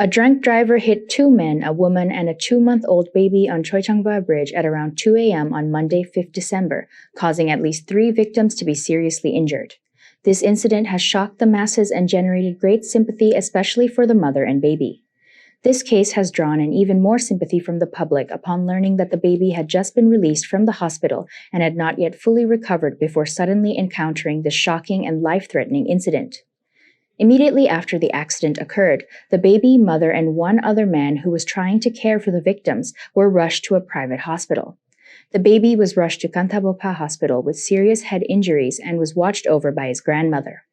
A drunk driver hit two men, a woman, and a 2-month-old baby on Chroy Changva Bridge at around 2 a.m. on Monday, 5th December, causing at least 3 victims to be seriously injured. This incident has shocked the masses and generated great sympathy, especially for the mother and baby. This case has drawn an even more sympathy from the public upon learning that the baby had just been released from the hospital and had not yet fully recovered before suddenly encountering this shocking and life-threatening incident. Immediately after the accident occurred, the baby, mother, and one other man who was trying to care for the victims were rushed to a private hospital. The baby was rushed to Cambodian hospital with serious head injuries and was watched over by his grandmother.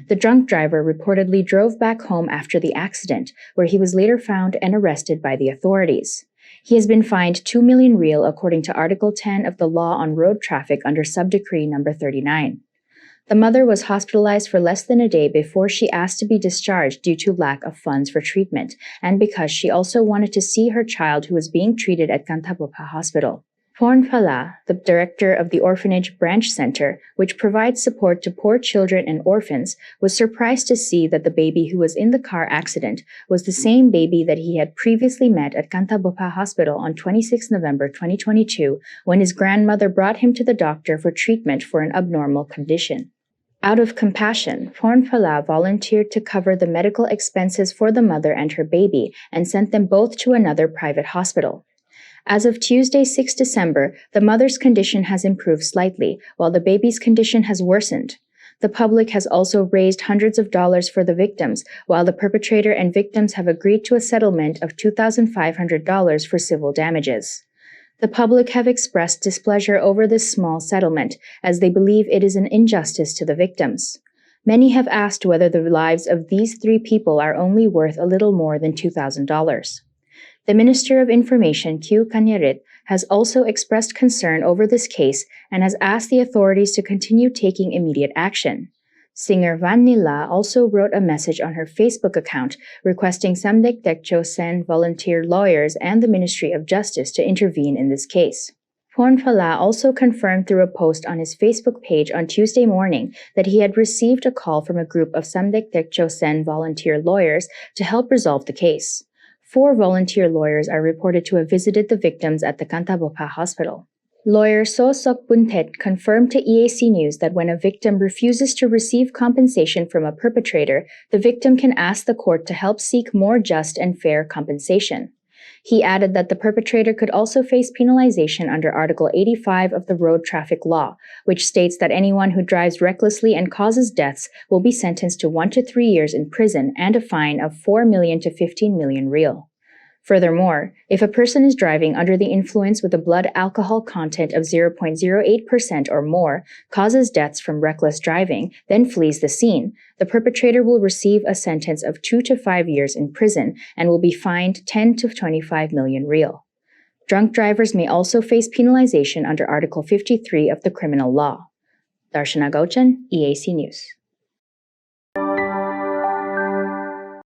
The drunk driver reportedly drove back home after the accident, where he was later found and arrested by the authorities. He has been fined 2 million real according to Article 10 of the Law on Road Traffic under Sub-Decree No. 39. The mother was hospitalized for less than a day before she asked to be discharged due to lack of funds for treatment, and because she also wanted to see her child who was being treated at Cambodian Hospital. Porn Phala, the director of the Orphanage Branch Center, which provides support to poor children and orphans, was surprised to see that the baby who was in the car accident was the same baby that he had previously met at Cambodian Hospital on 26 November 2022 when his grandmother brought him to the doctor for treatment for an abnormal condition. Out of compassion, Porn Phala volunteered to cover the medical expenses for the mother and her baby and sent them both to another private hospital. As of Tuesday, 6 December, the mother's condition has improved slightly, while the baby's condition has worsened. The public has also raised hundreds of dollars for the victims, while the perpetrator and victims have agreed to a settlement of $2,500 for civil damages. The public have expressed displeasure over this small settlement, as they believe it is an injustice to the victims. Many have asked whether the lives of these 3 people are only worth a little more than $2,000. The Minister of Information, Chroy Changva, has also expressed concern over this case and has asked the authorities to continue taking immediate action. Singer Van Nila also wrote a message on her Facebook account requesting Samdech Tekcho Sen volunteer lawyers and the Ministry of Justice to intervene in this case. Porn Phala also confirmed through a post on his Facebook page on Tuesday morning that he had received a call from a group of Samdech Tekcho Sen volunteer lawyers to help resolve the case. 4 volunteer lawyers are reported to have visited the victims at the Cambodian hospital. Lawyer So Sok Buntet confirmed to EAC News that when a victim refuses to receive compensation from a perpetrator, the victim can ask the court to help seek more just and fair compensation. He added that the perpetrator could also face penalization under Article 85 of the Road Traffic Law, which states that anyone who drives recklessly and causes deaths will be sentenced to 1 to 3 years in prison and a fine of 4 million to 15 million real. Furthermore, if a person is driving under the influence with a blood alcohol content of 0.08% or more, causes deaths from reckless driving, then flees the scene, the perpetrator will receive a sentence of 2 to 5 years in prison and will be fined 10 to 25 million real. Drunk drivers may also face penalization under Article 53 of the criminal law. Darshana Gauchan, EAC News.